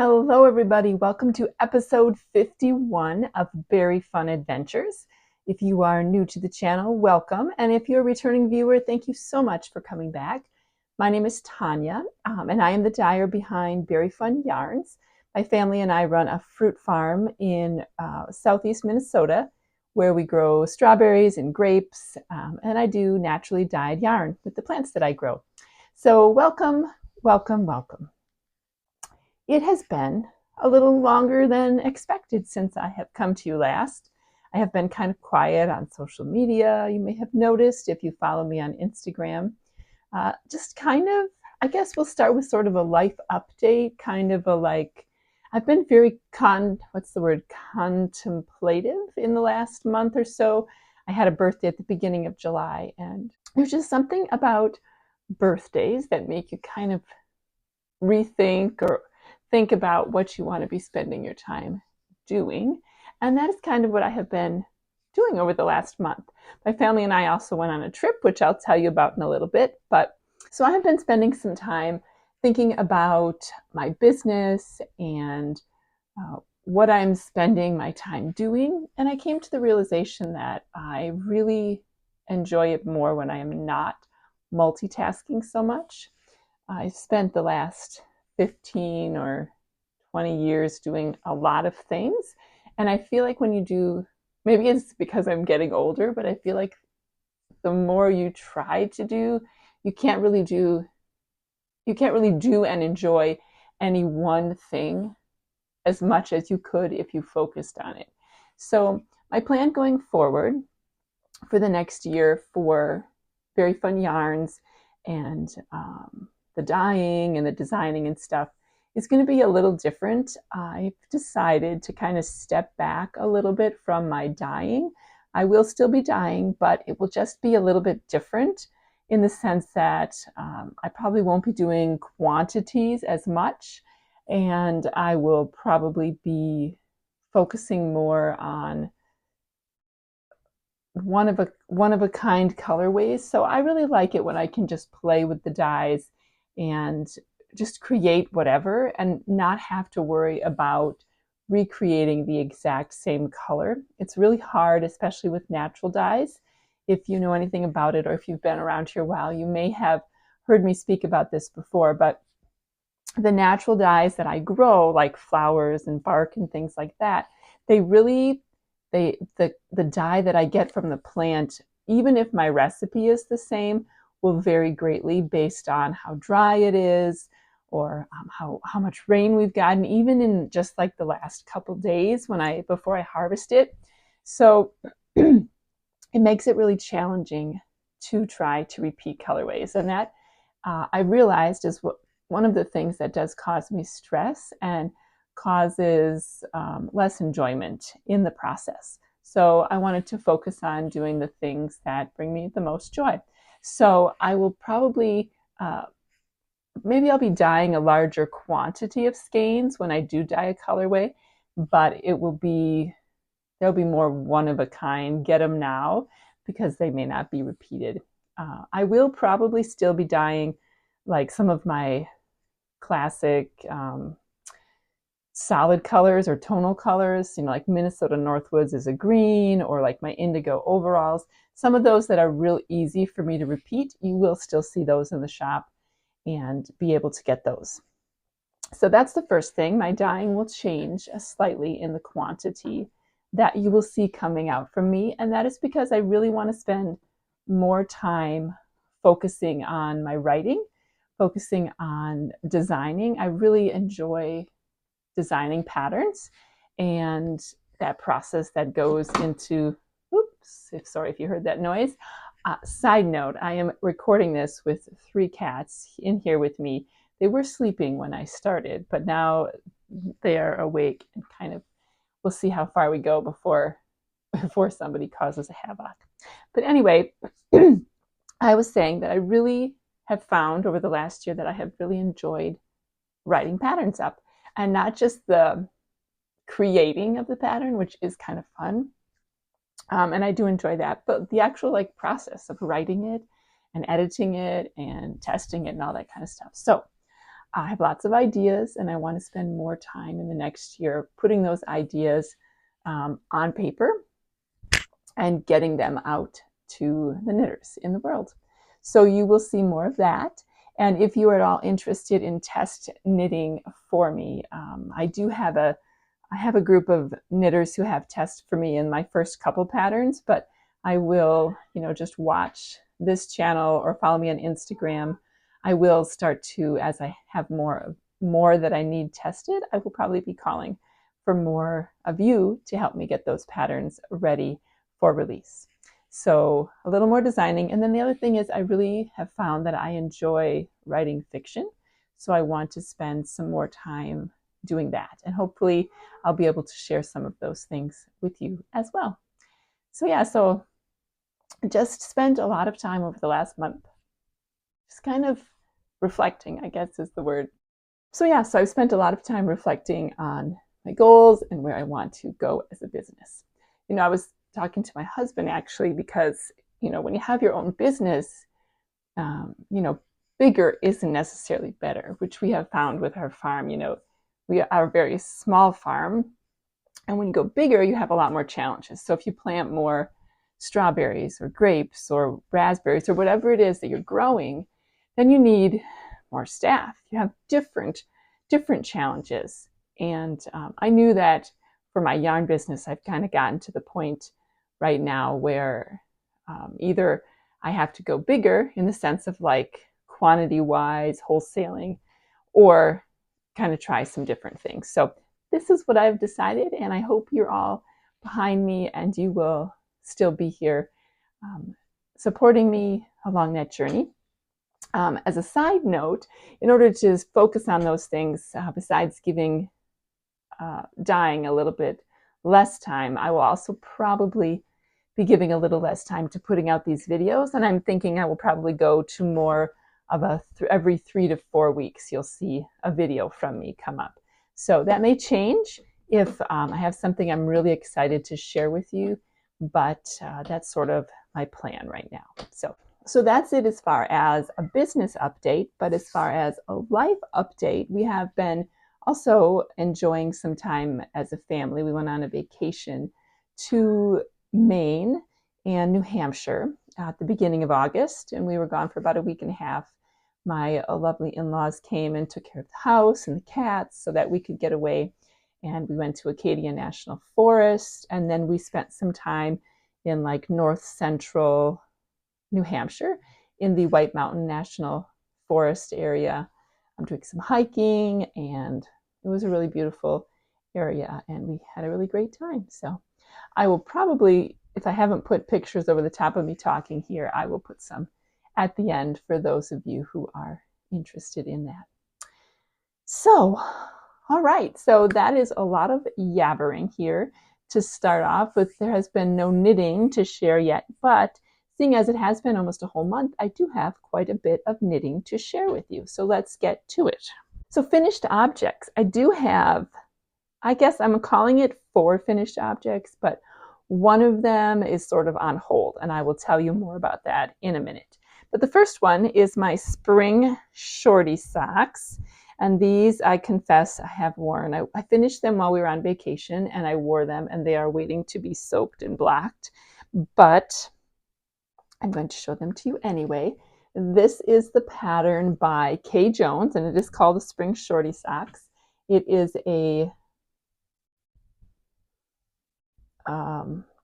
Hello, everybody. Welcome to episode 51 of Very Fun Adventures. If you are new to the channel, welcome. And if you're a returning viewer, thank you so much for coming back. My name is Tanya, and I am the dyer behind Very Fun Yarns. My family and I run a fruit farm in southeast Minnesota where we grow strawberries and grapes, and I do naturally dyed yarn with the plants that I grow. So welcome, welcome, welcome. It has been a little longer than expected since I have come to you last. I have been kind of quiet on social media. You may have noticed if you follow me on Instagram. Just kind of, I guess we'll start with sort of a life update, kind of I've been very contemplative in the last month or so. I had a birthday at the beginning of July, and there's just something about birthdays that make you kind of rethink or think about what you want to be spending your time doing. And that is kind of what I have been doing over the last month. My family and I also went on a trip, which I'll tell you about in a little bit. So I have been spending some time thinking about my business and what I'm spending my time doing. And I came to the realization that I really enjoy it more when I am not multitasking so much. I spent the last 15 or 20 years doing a lot of things. And I feel like when you do, maybe it's because I'm getting older, but I feel like the more you try to do, you can't really do and enjoy any one thing as much as you could if you focused on it. So my plan going forward for the next year for Very Fun Yarns and the dyeing and the designing and stuff is going to be a little different. I've decided to kind of step back a little bit from my dyeing. I will still be dyeing, but it will just be a little bit different in the sense that I probably won't be doing quantities as much, and I will probably be focusing more on one of a kind colorways. So I really like it when I can just play with the dyes and just create whatever and not have to worry about recreating the exact same color. It's really hard, especially with natural dyes. If you know anything about it or if you've been around here a while, you may have heard me speak about this before, but the natural dyes that I grow, like flowers and bark and things like that, the dye that I get from the plant, even if my recipe is the same, will vary greatly based on how dry it is or how much rain we've gotten, even in just like the last couple days before I harvest it. So it makes it really challenging to try to repeat colorways. And that I realized is one of the things that does cause me stress and causes less enjoyment in the process. So I wanted to focus on doing the things that bring me the most joy. So I will probably, maybe I'll be dyeing a larger quantity of skeins when I do dye a colorway, but there'll be more one of a kind, get them now, because they may not be repeated. I will probably still be dyeing like some of my classic solid colors or tonal colors, like Minnesota Northwoods is a green, or like my indigo overalls. Some of those that are real easy for me to repeat, you will still see those in the shop and be able to get those. So that's the first thing. My dyeing will change slightly in the quantity that you will see coming out from me, and that is because I really want to spend more time focusing on my writing, focusing on designing. I really enjoy designing patterns and that process that goes into, sorry if you heard that noise. Side note, I am recording this with 3 cats in here with me. They were sleeping when I started, but now they are awake and kind of, we'll see how far we go before somebody causes a havoc. But anyway, I was saying that I really have found over the last year that I have really enjoyed writing patterns up, and not just the creating of the pattern, which is kind of fun. And I do enjoy that, but the actual process of writing it and editing it and testing it and all that kind of stuff. So I have lots of ideas, and I want to spend more time in the next year putting those ideas on paper and getting them out to the knitters in the world. So you will see more of that. And if you are at all interested in test knitting for me, I have a group of knitters who have tests for me in my first couple patterns, but I will, just watch this channel or follow me on Instagram. I will start to, as I have more that I need tested, I will probably be calling for more of you to help me get those patterns ready for release. So a little more designing. And then the other thing is I really have found that I enjoy writing fiction. So I want to spend some more time doing that. And hopefully I'll be able to share some of those things with you as well. So yeah, so just spent a lot of time over the last month, just kind of reflecting, I guess is the word. So yeah, so I've spent a lot of time reflecting on my goals and where I want to go as a business. I was talking to my husband actually, because, when you have your own business, bigger isn't necessarily better, which we have found with our farm. We are a very small farm, and when you go bigger, you have a lot more challenges. So if you plant more strawberries or grapes or raspberries or whatever it is that you're growing, then you need more staff. You have different challenges. And I knew that for my yarn business, I've kind of gotten to the point right now where either I have to go bigger in the sense of like quantity-wise, wholesaling, or kind of try some different things. So this is what I've decided, and I hope you're all behind me and you will still be here supporting me along that journey. As a side note, in order to focus on those things, besides giving dyeing a little bit less time, I will also probably be giving a little less time to putting out these videos. And I'm thinking I will probably go to more of every 3 to 4 weeks, you'll see a video from me come up. So that may change if I have something I'm really excited to share with you, but that's sort of my plan right now. So that's it as far as a business update. But as far as a life update, we have been also enjoying some time as a family. We went on a vacation to Maine and New Hampshire at the beginning of August, and we were gone for about a week and a half. My lovely in-laws came and took care of the house and the cats so that we could get away. And we went to Acadia National Forest, and then we spent some time in like north central New Hampshire in the White Mountain National Forest area. I'm doing some hiking, and it was a really beautiful area, and we had a really great time. So I will probably, if I haven't put pictures over the top of me talking here, I will put some at the end for those of you who are interested in that. So, all right, so that is a lot of yabbering here to start off with. There has been no knitting to share yet, but seeing as it has been almost a whole month, I do have quite a bit of knitting to share with you. So let's get to it. So finished objects. I do have, I guess I'm calling it 4 finished objects, but one of them is sort of on hold, and I will tell you more about that in a minute. But the first one is my spring shorty socks. And these, I confess, I have worn. I finished them while we were on vacation, and I wore them, and they are waiting to be soaked and blacked. But I'm going to show them to you anyway. This is the pattern by Kay Jones, and it is called the Spring Shorty Socks. It is a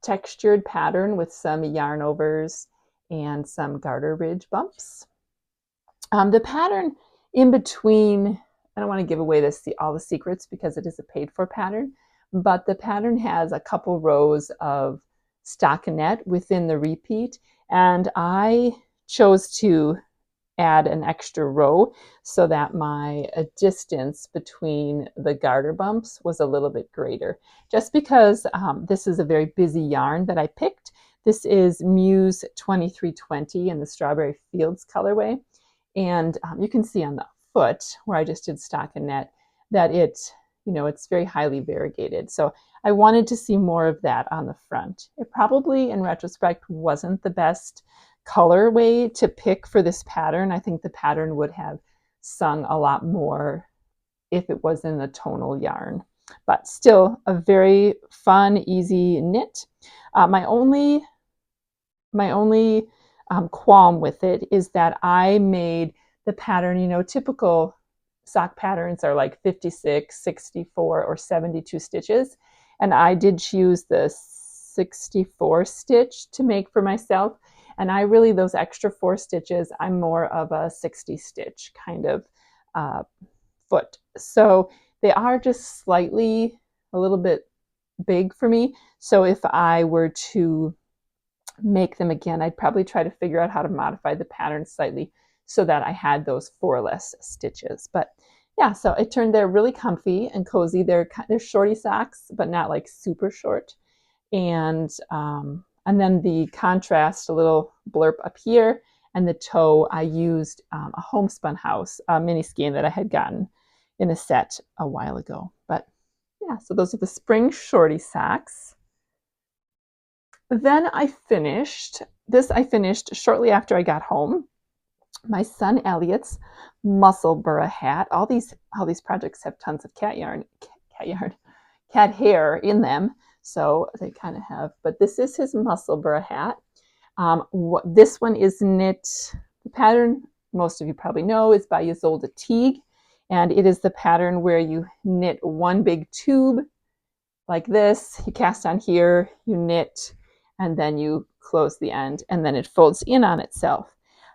textured pattern with some yarn overs and some garter ridge bumps. The pattern in between, I don't want to give away all the secrets because it is a paid for pattern, but the pattern has a couple rows of stockinette within the repeat, and I chose to add an extra row so that my distance between the garter bumps was a little bit greater, just because this is a very busy yarn that I picked. This is Muse 2320 in the Strawberry Fields colorway, and you can see on the foot where I just did stockinette that it's very highly variegated. So I wanted to see more of that on the front. It probably, in retrospect, wasn't the best colorway to pick for this pattern. I think the pattern would have sung a lot more if it was in the tonal yarn. But still a very fun, easy knit. My only qualm with it is that I made the pattern, typical sock patterns are like 56, 64, or 72 stitches. And I did choose the 64 stitch to make for myself. And I really, those extra 4 stitches, I'm more of a 60 stitch kind of foot. So they are just slightly a little bit big for me. So if I were to make them again, I'd probably try to figure out how to modify the pattern slightly so that I had those 4 less stitches. But yeah, so it turned they're really comfy and cozy. They're shorty socks, but not like super short. And then the contrast, a little blurb up here, and the toe, I used a homespun house mini skein that I had gotten in a set a while ago. But yeah, so those are the spring shorty socks. Then I finished shortly after I got home. My son Elliot's Musselburgh hat. All these projects have tons of cat hair in them, so they kind of have. But this is his Musselburgh hat. This one is knit. The pattern most of you probably know is by Ysolda Teague, and it is the pattern where you knit one big tube like this. You cast on here, you knit, and then you close the end, and then it folds in on itself.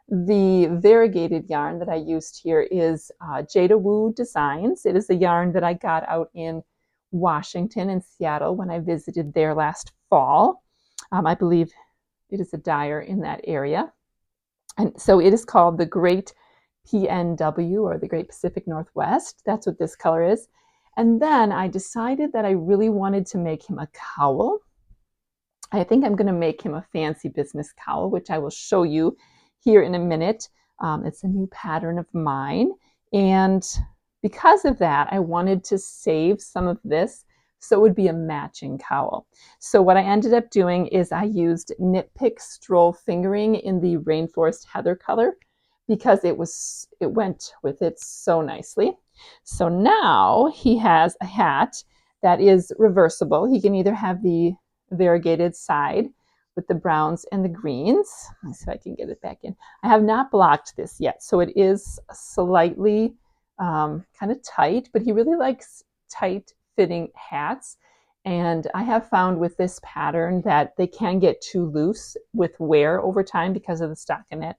The variegated yarn that I used here is Jada Woo Designs. It is a yarn that I got out in Washington and Seattle when I visited there last fall. I believe it is a dyer in that area. And so it is called the Great PNW, or the Great Pacific Northwest. That's what this color is. And then I decided that I really wanted to make him a cowl. I think I'm going to make him a fancy business cowl, which I will show you here in a minute. It's a new pattern of mine. And because of that, I wanted to save some of this so it would be a matching cowl. So what I ended up doing is I used Knit Pick Stroll Fingering in the Rainforest Heather color because it went with it so nicely. So now he has a hat that is reversible. He can either have the variegated side with the browns and the greens. Let's see if I can get it back in. I have not blocked this yet, so it is slightly kind of tight, but he really likes tight fitting hats. And I have found with this pattern that they can get too loose with wear over time because of the stockinette.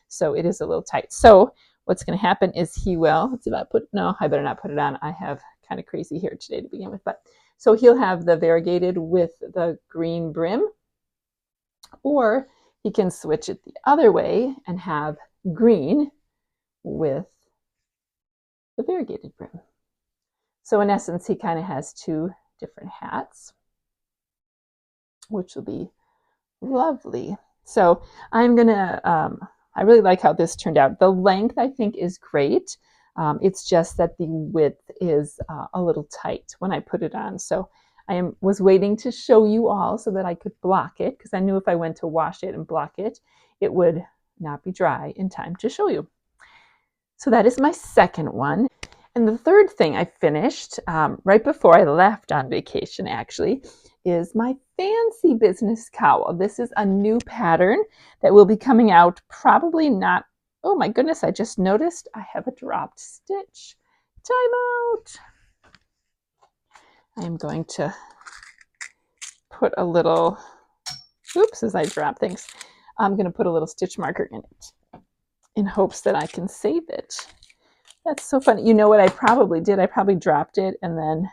So it is a little tight. So what's going to happen is he will, I better not put it on. I have kind of crazy hair today to begin with. But so he'll have the variegated with the green brim, or he can switch it the other way and have green with the variegated brim. So in essence, he kind of has 2 different hats, which will be lovely. So I'm gonna, I really like how this turned out. The length I think is great. It's just that the width is a little tight when I put it on. So I was waiting to show you all so that I could block it, because I knew if I went to wash it and block it, it would not be dry in time to show you. So that is my second one. And the third thing I finished right before I left on vacation, actually, is my fancy business cowl. This is a new pattern that will be coming out probably not, oh my goodness, I just noticed I have a dropped stitch. Time out. I am going to put a little, oops, as I drop things, I'm going to put a little stitch marker in it in hopes that I can save it. That's so funny. You know what I probably did? I probably dropped it, and then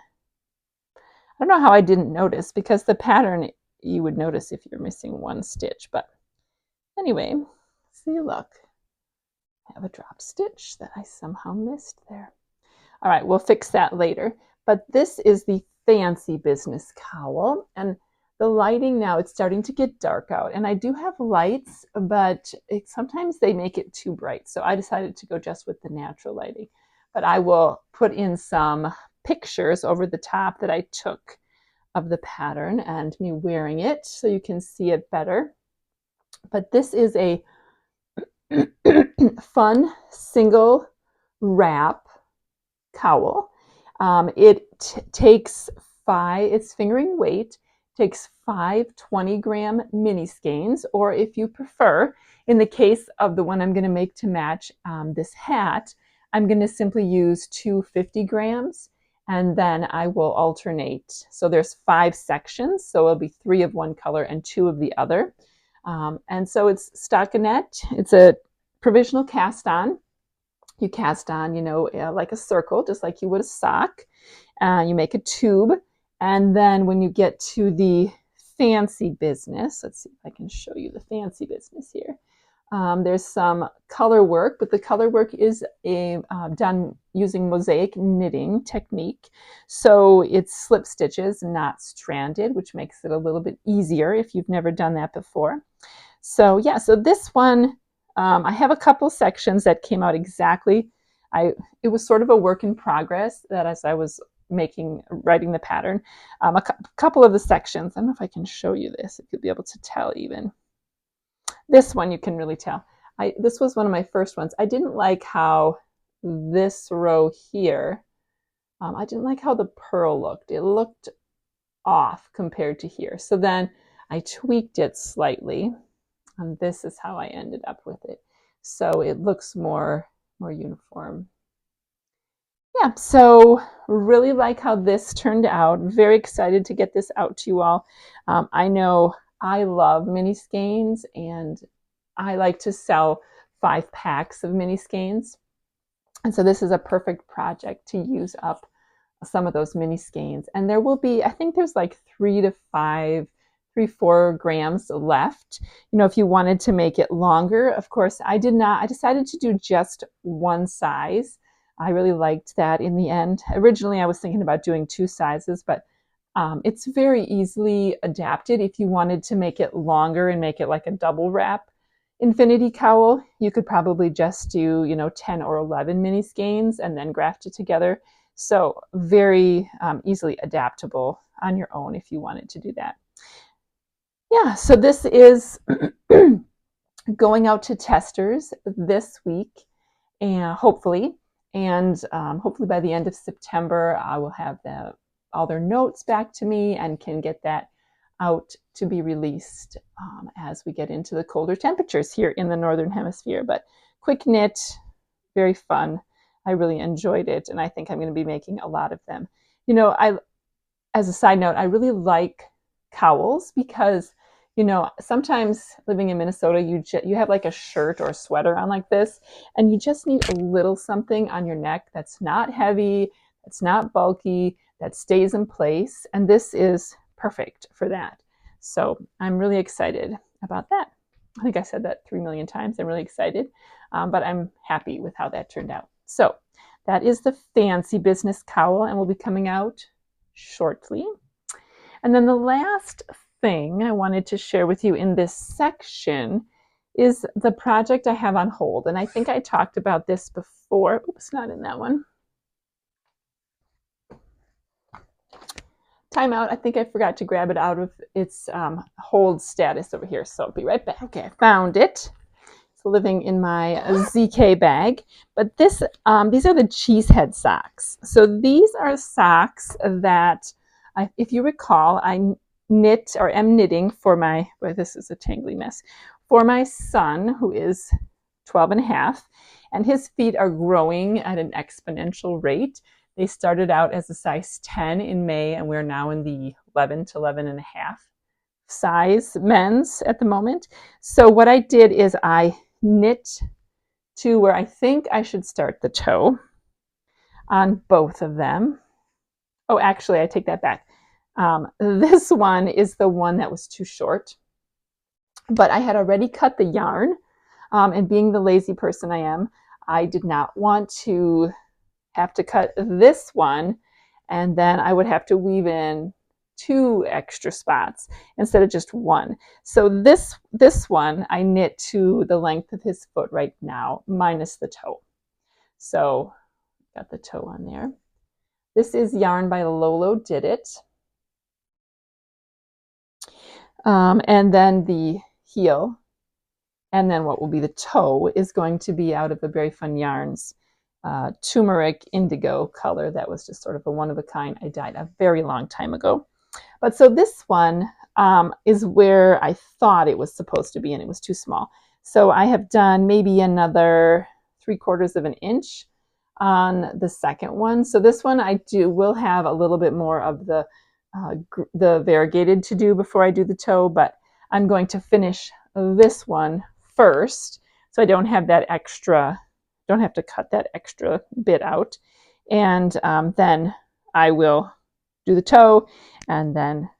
I don't know how I didn't notice, because the pattern you would notice if you're missing one stitch. But anyway, see, look, I have a drop stitch that I somehow missed there. All right, we'll fix that later. But this is the fancy business cowl, and the lighting now, it's starting to get dark out, and I do have lights, but sometimes they make it too bright. So I decided to go just with the natural lighting. But I will put in some pictures over the top that I took of the pattern and me wearing it so you can see it better. But this is a fun single wrap cowl. It takes its fingering weight, takes 5 20-gram mini skeins, or if you prefer, in the case of the one I'm going to make to match this hat, I'm going to simply use 2 50 grams, and then I will alternate. So there's 5 sections, so it'll be 3 of one color and 2 of the other. And so it's stockinette. It's a provisional cast on. You cast on, like a circle, just like you would a sock. You make a tube, and then when you get to the fancy business, let's see if I can show you the fancy business here. There's some color work, but the color work is done using mosaic knitting technique. So it's slip stitches, not stranded, which makes it a little bit easier if you've never done that before. So yeah, so this one, I have a couple sections that came out exactly. It was sort of a work in progress that as I was writing the pattern, a couple of the sections, I don't know if I can show you this, if you'll be able to tell even. This one you can really tell. This was one of my first ones. I didn't like how this row here, I didn't like how the purl looked. It looked off compared to here. So then I tweaked it slightly, and this is how I ended up with it. So it looks more uniform. Yeah, so really like how this turned out. Very excited to get this out to you all. I know I love mini skeins, and I like to sell 5 packs of mini skeins. And so this is a perfect project to use up some of those mini skeins. And there will be, I think there's like 4 grams left. If you wanted to make it longer, of course, I decided to do just one size. I really liked that in the end. Originally, I was thinking about doing 2 sizes, but it's very easily adapted. If you wanted to make it longer and make it like a double wrap infinity cowl, you could probably just do, 10 or 11 mini skeins and then graft it together. So very easily adaptable on your own if you wanted to do that. Yeah, so this is going out to testers this week, and hopefully by the end of September, I will have all their notes back to me and can get that out to be released as we get into the colder temperatures here in the Northern Hemisphere. But quick knit, very fun. I really enjoyed it, and I think I'm going to be making a lot of them. As a side note, I really like cowls because, sometimes living in Minnesota, you have like a shirt or a sweater on like this, and you just need a little something on your neck that's not heavy, that's not bulky, that stays in place. And this is perfect for that. So I'm really excited about that. I think I said that 3 million times. I'm really excited, but I'm happy with how that turned out. So that is the fancy business cowl, and will be coming out shortly. And then the last thing I wanted to share with you in this section is the project I have on hold. And I think I talked about this before. Oops, not in that one. Timeout. I think I forgot to grab it out of its hold status over here. So I'll be right back. Okay, I found it. It's living in my ZK bag. But these are the cheesehead socks. So these are socks that, if you recall, I knit or am knitting for this is a tangly mess, for my son who is 12 and a half, and his feet are growing at an exponential rate. They started out as a size 10 in May, and we're now in the 11 to 11 and a half size men's at the moment. So what I did is I knit to where I think I should start the toe on both of them. Oh, actually, I take that back. This one is the one that was too short, but I had already cut the yarn, and being the lazy person I am, I did not want to have to cut this one, and then I would have to weave in 2 extra spots instead of just 1. So this one I knit to the length of his foot right now, minus the toe. So got the toe on there. This is yarn by Lolo Did It. And then the heel, and then what will be the toe is going to be out of the Very Fun Yarns turmeric indigo color that was just sort of a one-of-a-kind. I dyed a very long time ago. But so this one is where I thought it was supposed to be, and it was too small. So I have done maybe another 3/4 of an inch on the second one. So this one I will have a little bit more of the variegated to do before I do the toe, but I'm going to finish this one first, so I don't have that extra, don't have to cut that extra bit out, and then I will do the toe and then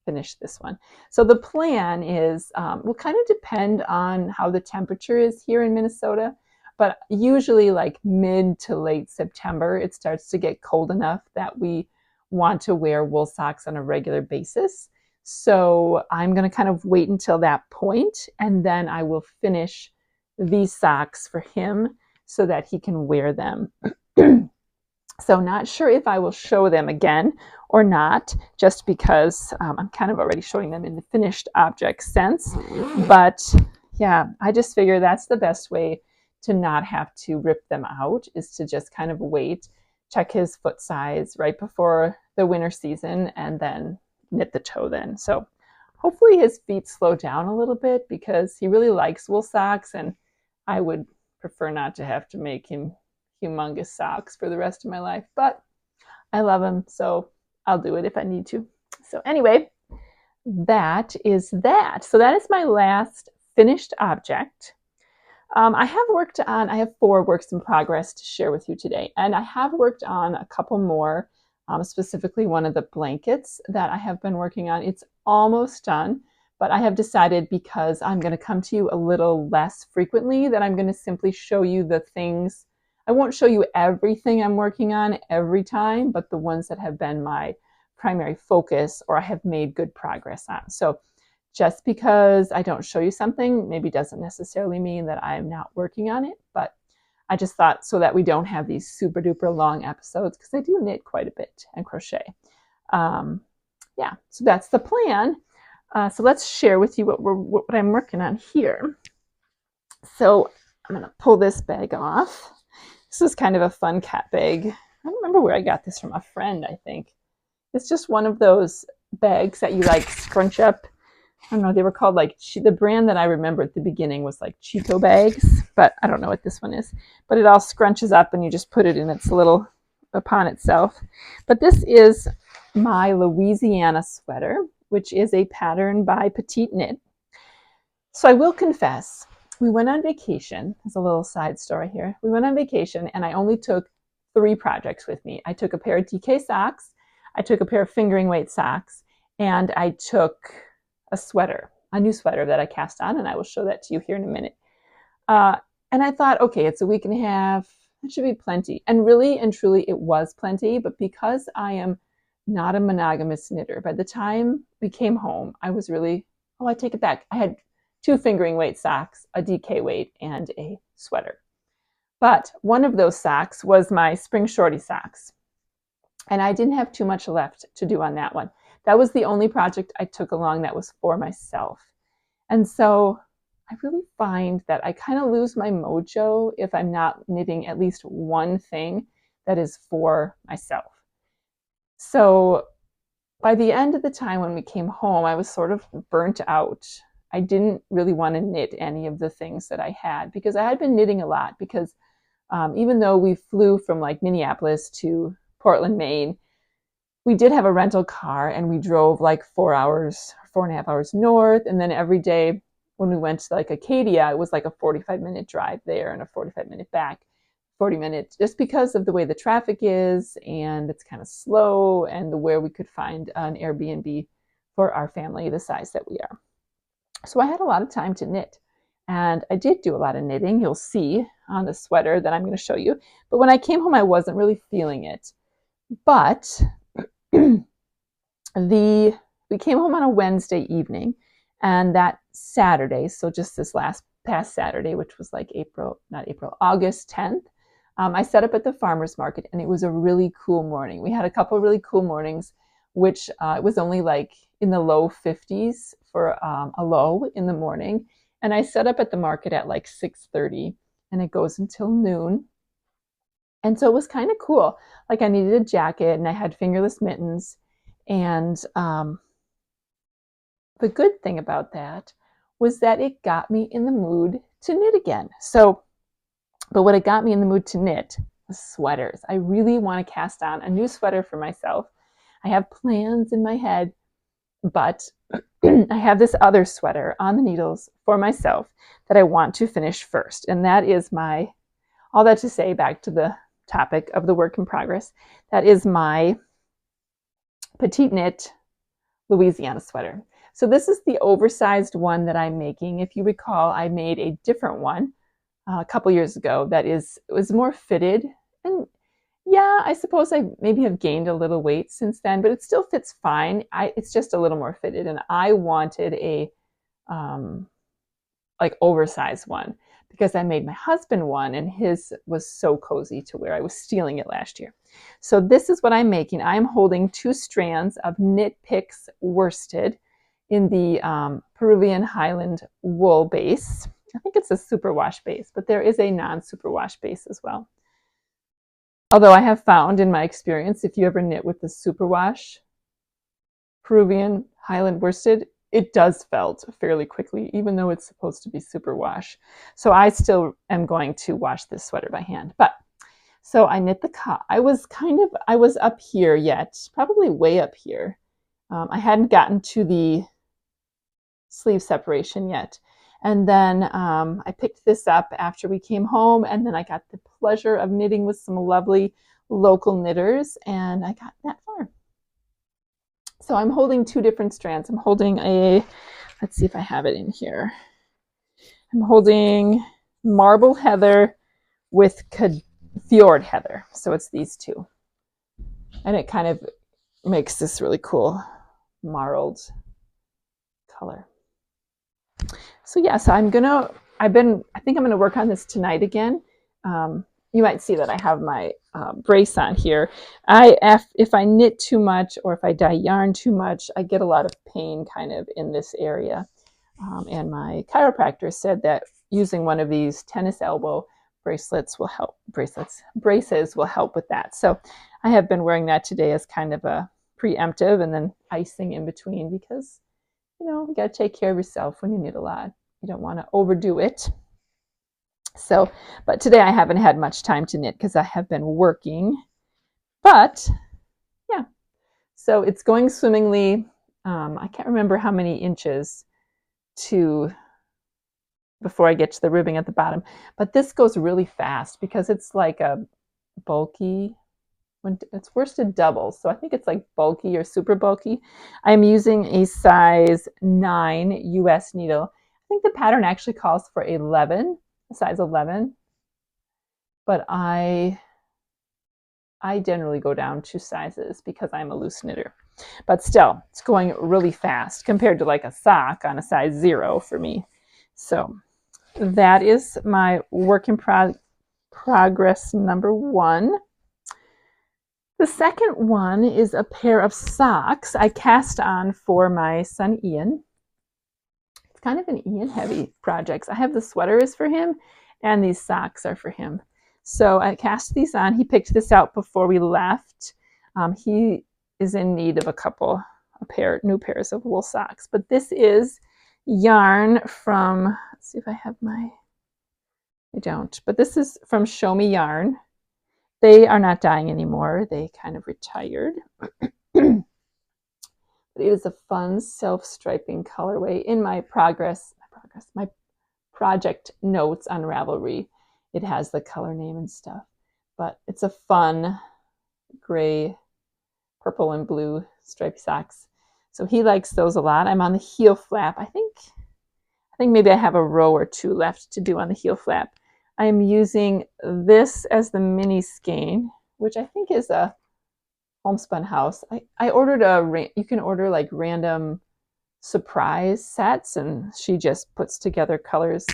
finish this one. So the plan is, will kind of depend on how the temperature is here in Minnesota, but usually like mid to late September, it starts to get cold enough that we want to wear wool socks on a regular basis. So I'm going to kind of wait until that point, and then I will finish these socks for him so that he can wear them. So not sure if I will show them again or not, just because I'm kind of already showing them in the finished object sense. But yeah, I just figure that's the best way to not have to rip them out, is to just kind of wait, check his foot size right before the winter season, and then knit the toe then. So hopefully his feet slow down a little bit, because he really likes wool socks, and I would prefer not to have to make him humongous socks for the rest of my life, but I love him, so I'll do it if I need to. So anyway, that is that. So that is my last finished object. I have 4 works in progress to share with you today, and I have worked on a couple more, specifically one of the blankets that I have been working on. It's almost done, but I have decided, because I'm going to come to you a little less frequently, that I'm going to simply show you the things. I won't show you everything I'm working on every time, but the ones that have been my primary focus or I have made good progress on. So just because I don't show you something maybe doesn't necessarily mean that I'm not working on it, but I just thought, so that we don't have these super duper long episodes, because I do knit quite a bit and crochet. Yeah, so that's the plan. So let's share with you what I'm working on here. So I'm going to pull this bag off. This is kind of a fun cat bag. I don't remember where I got this from. A friend, I think. It's just one of those bags that you like scrunch up. I don't know, they were called like, the brand that I remember at the beginning was like Cheeto bags, but I don't know what this one is. But it all scrunches up and you just put it in its little, upon itself. But this is my Louisiana sweater, which is a pattern by Petite Knit. So I will confess, we went on vacation. As a little side story here. We went on vacation and I only took 3 projects with me. I took a pair of DK socks, I took a pair of fingering weight socks, and I took a sweater, a new sweater that I cast on, and I will show that to you here in a minute. And I thought, okay, it's a week and a half. It should be plenty. And really and truly, it was plenty. But because I am not a monogamous knitter, by the time we came home, I was really, oh, I take it back. I had 2 fingering weight socks, a DK weight, and a sweater. But one of those socks was my spring shorty socks. And I didn't have too much left to do on that one. That was the only project I took along that was for myself. And so I really find that I kind of lose my mojo if I'm not knitting at least one thing that is for myself. So by the end of the time when we came home, I was sort of burnt out. I didn't really want to knit any of the things that I had, because I had been knitting a lot, because even though we flew from like Minneapolis to Portland, Maine, we did have a rental car and we drove like 4 hours, 4.5 hours north. And then every day when we went to like Acadia, it was like a 45-minute drive there and a 45-minute back, 40 minutes, just because of the way the traffic is, and it's kind of slow, and where we could find an Airbnb for our family the size that we are. So I had a lot of time to knit, and I did do a lot of knitting. You'll see on the sweater that I'm going to show you. But when I came home, I wasn't really feeling it. But we came home on a Wednesday evening, and that Saturday, so just this past Saturday, which was like August 10th, I set up at the farmer's market, and it was a really cool morning. We had a couple of really cool mornings, which it was only like in the low 50s for a low in the morning. And I set up at the market at like 6:30, and it goes until noon. And so it was kind of cool. Like I needed a jacket and I had fingerless mittens. And the good thing about that was that it got me in the mood to knit again. But what it got me in the mood to knit was sweaters. I really want to cast on a new sweater for myself. I have plans in my head, but I have this other sweater on the needles for myself that I want to finish first. And that is all that to say, back to the topic of the work in progress, that is my petite knit Louisiana sweater. So this is the oversized one that I'm making. If you recall, I made a different one a couple years ago that was more fitted. And yeah, I suppose I maybe have gained a little weight since then, but it still fits fine. It's just a little more fitted, and I wanted a like oversized one because I made my husband one, and his was so cozy to wear. I was stealing it last year. So this is what I'm making. I'm holding 2 strands of Knit Picks worsted in the Peruvian Highland wool base. I think it's a superwash base, but there is a non-superwash base as well. Although I have found in my experience, if you ever knit with the superwash Peruvian Highland worsted, it does felt fairly quickly, even though it's supposed to be superwash. So I still am going to wash this sweater by hand. But so I knit the cuff. I was up here yet, probably way up here. I hadn't gotten to the sleeve separation yet. And then I picked this up after we came home, and then I got the pleasure of knitting with some lovely local knitters, and I got that far. So I'm holding 2 different strands. I'm holding let's see if I have it in here. I'm holding Marble Heather with Fjord Heather. So it's these 2. And it kind of makes this really cool marled color. So yeah, so I think I'm gonna work on this tonight again. You might see that I have my brace on here. If I knit too much or if I dye yarn too much, I get a lot of pain kind of in this area. And my chiropractor said that using one of these tennis elbow braces will help with that. So I have been wearing that today as kind of a preemptive, and then icing in between, because you got to take care of yourself when you knit a lot. You don't want to overdo it. So, but today I haven't had much time to knit because I have been working. But yeah, so it's going swimmingly. I can't remember how many inches before I get to the ribbing at the bottom. But this goes really fast because it's like a bulky, when it's worsted double. So I think it's like bulky or super bulky. I'm using a size 9 US needle. I think the pattern actually calls for a size 11. But I generally go down 2 sizes because I'm a loose knitter. But still, it's going really fast compared to like a sock on a size 0 for me. So that is my work in progress number 1. The second one is a pair of socks I cast on for my son Ian. It's kind of an Ian heavy project. I have the sweater is for him, and these socks are for him. So I cast these on. He picked this out before we left. He is in need of new pairs of wool socks. But this is yarn from, let's see if I have I don't, but this is from Show Me Yarn. They are not dyeing anymore. They kind of retired. But it is a fun self-striping colorway. In my project notes on Ravelry, it has the color name and stuff. But it's a fun gray, purple, and blue striped socks. So he likes those a lot. I'm on the heel flap. I think maybe I have a row or 2 left to do on the heel flap. I am using this as the mini skein, which I think is a Homespun House. I ordered you can order like random surprise sets, and she just puts together colors.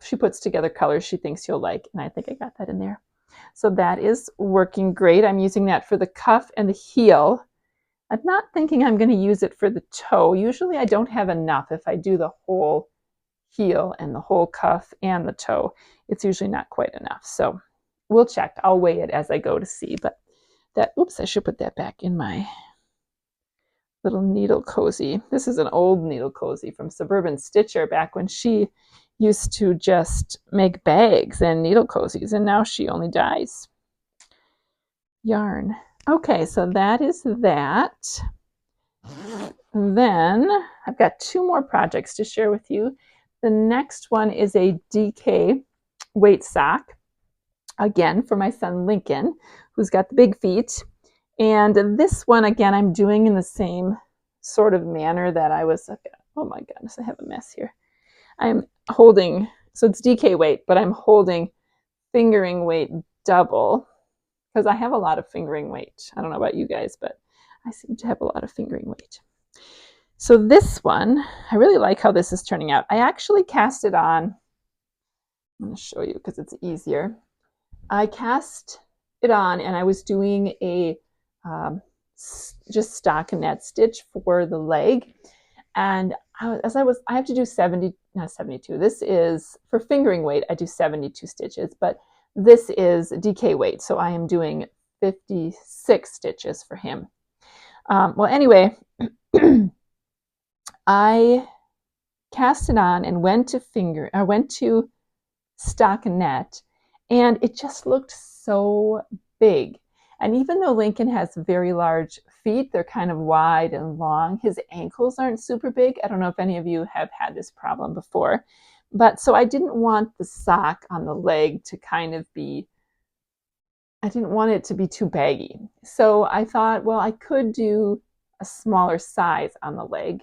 She puts together colors she thinks you'll like, and I think I got that in there. So that is working great. I'm using that for the cuff and the heel. I'm not thinking I'm going to use it for the toe. Usually I don't have enough. If I do the whole heel and the whole cuff and the toe, it's usually not quite enough. So we'll check. I'll weigh it as I go to see. But that, oops, I should put that back in my little needle cozy. This is an old needle cozy from Suburban Stitcher back when she used to just make bags and needle cozies, and now she only dyes yarn. Okay, so that is that. Then I've got 2 more projects to share with you. The next one is a DK weight sock, again for my son Lincoln, who's got the big feet. And this one, again, I'm doing in the same sort of manner that I was, oh my goodness, I have a mess here. I'm holding, so it's DK weight, but I'm holding fingering weight double because I have a lot of fingering weight. I don't know about you guys, but I seem to have a lot of fingering weight. So this one, I really like how this is turning out. I actually cast it on. I'm going to show you because it's easier. I cast it on and I was doing a just stockinette stitch for the leg. And I have to do 70, not 72. This is for fingering weight. I do 72 stitches, but this is DK weight. So I am doing 56 stitches for him. Well, anyway, I cast it on and went to stockinette, and it just looked so big. And even though Lincoln has very large feet, they're kind of wide and long, his ankles aren't super big. I don't know if any of you have had this problem before. But so I didn't want the sock on the leg to kind of be, I didn't want it to be too baggy. So I thought, well, I could do a smaller size on the leg,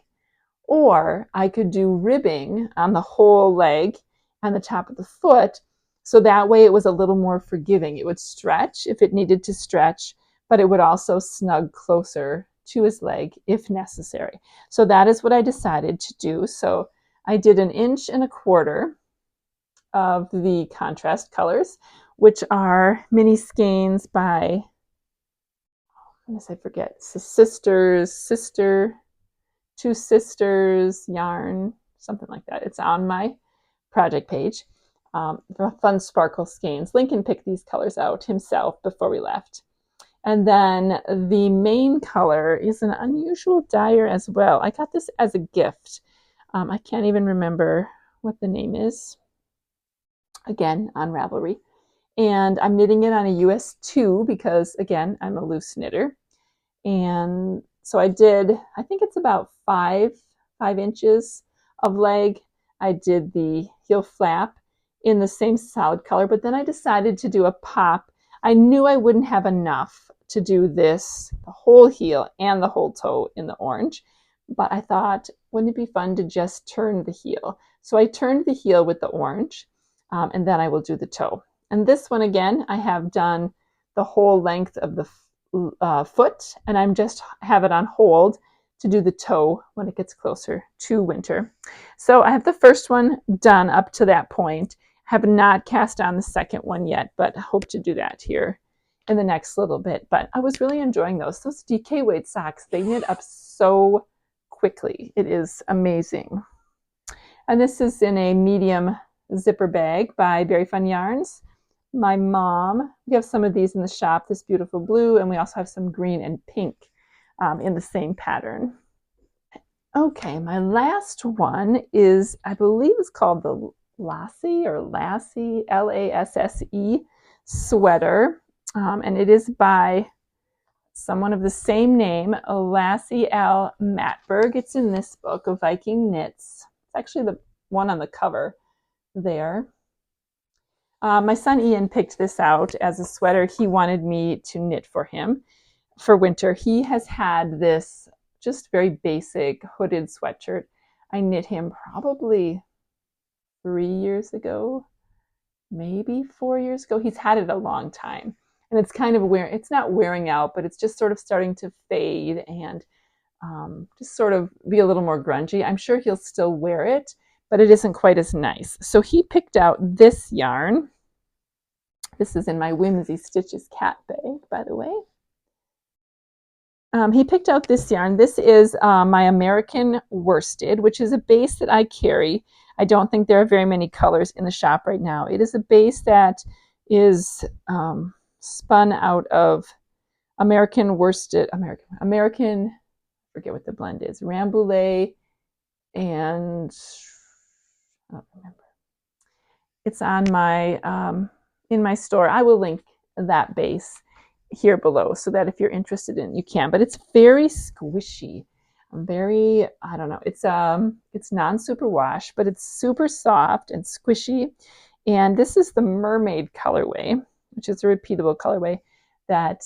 or I could do ribbing on the whole leg and the top of the foot. So that way it was a little more forgiving. It would stretch if it needed to stretch, but it would also snug closer to his leg if necessary. So that is what I decided to do. So I did 1.25 inches of the contrast colors, which are mini skeins by, I forget, Two Sisters yarn, something like that. It's on my project page. Fun sparkle skeins. Lincoln picked these colors out himself before we left. And then the main color is an unusual dyer as well. I got this as a gift. I can't even remember what the name is. Again, on Ravelry. And I'm knitting it on a US 2 because, again, I'm a loose knitter. And so I think it's about 5 inches of leg. I did the heel flap in the same solid color, but then I decided to do a pop. I knew I wouldn't have enough to do this, the whole heel and the whole toe in the orange, but I thought, wouldn't it be fun to just turn the heel? So I turned the heel with the orange, and then I will do the toe. And this one, again, I have done the whole length of the foot, and I'm just have it on hold to do the toe when it gets closer to winter. So I have the first one done up to that point. Have not cast on the second one yet, but hope to do that here in the next little bit. But I was really enjoying those DK weight socks. They knit up so quickly. It is amazing. And this is in a medium zipper bag by Berry Fun Yarns. My mom, we have some of these in the shop, this beautiful blue, and we also have some green and pink in the same pattern. Okay, my last one is, I believe it's called the Lassie, Lasse sweater, and it is by someone of the same name, Lassie L. Matberg. It's in this book of Viking Knits. It's actually the one on the cover there. My son Ian picked this out as a sweater he wanted me to knit for him for winter. He has had this just very basic hooded sweatshirt. I knit him probably 3 years ago, maybe 4 years ago. He's had it a long time, and it's kind of it's not wearing out, but it's just sort of starting to fade and just sort of be a little more grungy. I'm sure he'll still wear it, but it isn't quite as nice. So he picked out this yarn. This is in my Whimsy Stitches cat bag, by the way. He picked out this yarn. This is my American worsted, which is a base that I carry. I don't think there are very many colors in the shop right now. It is a base that is spun out of American worsted, American, forget what the blend is, Rambouillet, and I don't remember. It's on my in my store. I will link that base here below so that if you're interested in it, you can. But it's very squishy. Very, I don't know. It's non-superwash, but it's super soft and squishy. And this is the mermaid colorway, which is a repeatable colorway that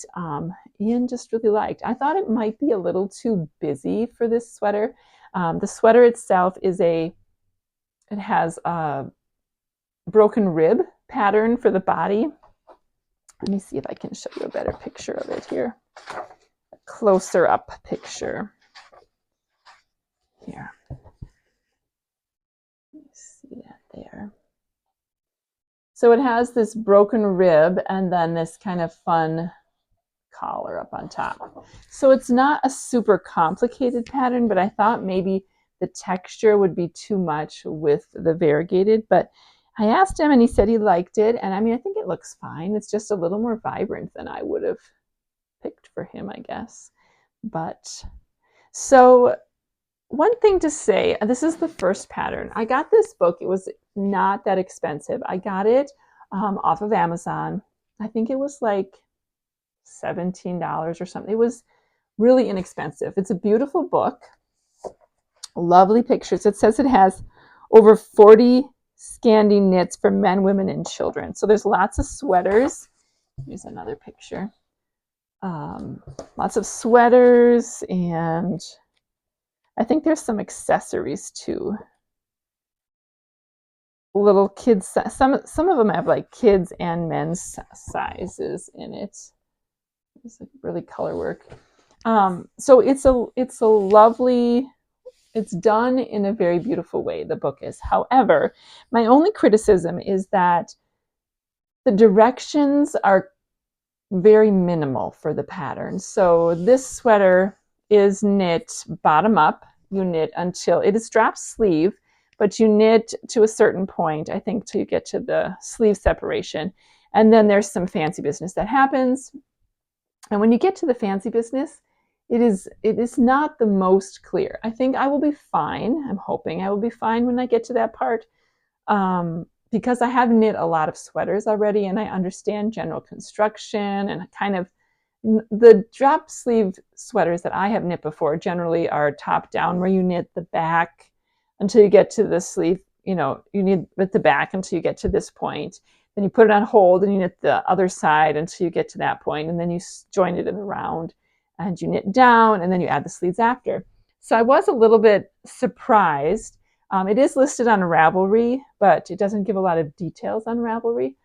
Ian just really liked. I thought it might be a little too busy for this sweater. The sweater itself it has a broken rib pattern for the body. Let me see if I can show you a better picture of it here. A closer up picture. Here. You see that there. So it has this broken rib and then this kind of fun collar up on top. So it's not a super complicated pattern, but I thought maybe the texture would be too much with the variegated, but I asked him and he said he liked it. And I mean, I think it looks fine. It's just a little more vibrant than I would have picked for him, I guess. But so one thing to say, this is the first pattern. I got this book. It was not that expensive. I got it off of Amazon. I think it was like $17 or something. It was really inexpensive. It's a beautiful book. Lovely pictures. It says it has over 40 Scandi knits for men, women, and children. So there's lots of sweaters. Here's another picture. Lots of sweaters, and I think there's some accessories too. Little kids, some of them have like kids and men's sizes in it. It's like really color work. So it's a lovely, it's done in a very beautiful way, the book is. However, my only criticism is that the directions are very minimal for the pattern. So this sweater is knit bottom up. You knit until it is drop sleeve, but you knit to a certain point, I think, till you get to the sleeve separation. And then there's some fancy business that happens. And when you get to the fancy business, it is not the most clear. I think I will be fine. I'm hoping I will be fine when I get to that part. Because I have knit a lot of sweaters already and I understand general construction and kind of the drop sleeve sweaters that I have knit before generally are top down, where you knit the back until you get to the sleeve. You know, you knit with the back until you get to this point. Then you put it on hold and you knit the other side until you get to that point, and then you join it in a round and you knit down and then you add the sleeves after. So I was a little bit surprised. It is listed on Ravelry, but it doesn't give a lot of details on Ravelry.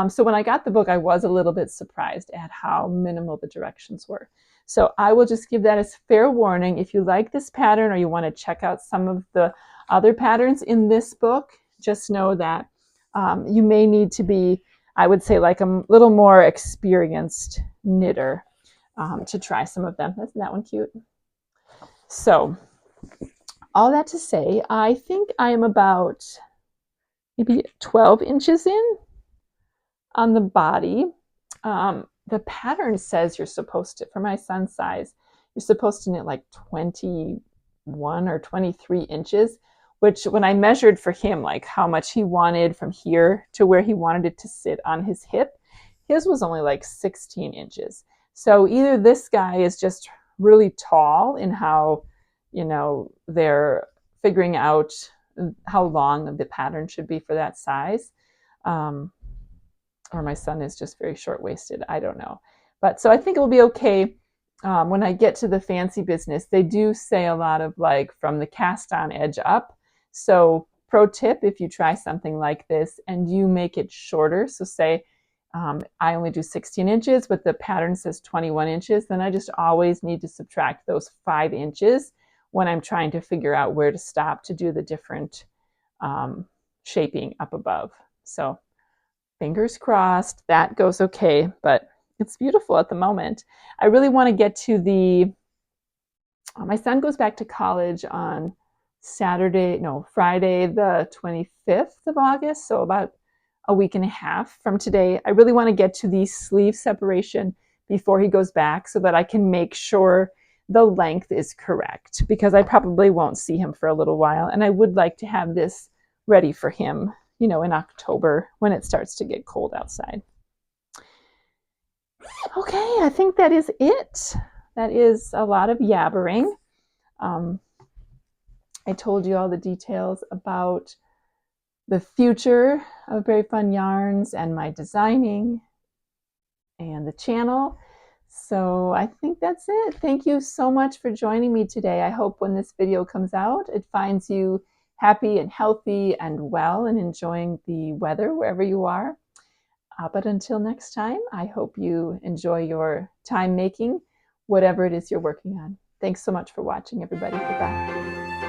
So when I got the book, I was a little bit surprised at how minimal the directions were. So I will just give that as fair warning. If you like this pattern or you want to check out some of the other patterns in this book, just know that you may need to be, I would say, like a little more experienced knitter to try some of them. Isn't that one cute? So all that to say, I think I am about maybe 12 inches in on the body. The pattern says you're supposed to, for my son's size, you're supposed to knit like 21 or 23 inches, which when I measured for him, like how much he wanted from here to where he wanted it to sit on his hip, his was only like 16 inches. So either this guy is just really tall in how, you know, they're figuring out how long the pattern should be for that size. Or my son is just very short-waisted. I don't know. But so I think it will be okay. When I get to the fancy business, they do say a lot of like from the cast on edge up. So pro tip, if you try something like this and you make it shorter, so say I only do 16 inches, but the pattern says 21 inches, then I just always need to subtract those 5 inches when I'm trying to figure out where to stop to do the different shaping up above. So fingers crossed that goes okay, but it's beautiful at the moment. I really want to get to my son goes back to college on Friday, the 25th of August. So about a week and a half from today. I really want to get to the sleeve separation before he goes back so that I can make sure the length is correct, because I probably won't see him for a little while, and I would like to have this ready for him, in October when it starts to get cold outside. Okay, I think that is it. That is a lot of yabbering. I told you all the details about the future of Very Fun Yarns and my designing and the channel. So I think that's it. Thank you so much for joining me today. I hope when this video comes out, it finds you happy and healthy and well and enjoying the weather wherever you are. But until next time, I hope you enjoy your time making whatever it is you're working on. Thanks so much for watching, everybody. Goodbye.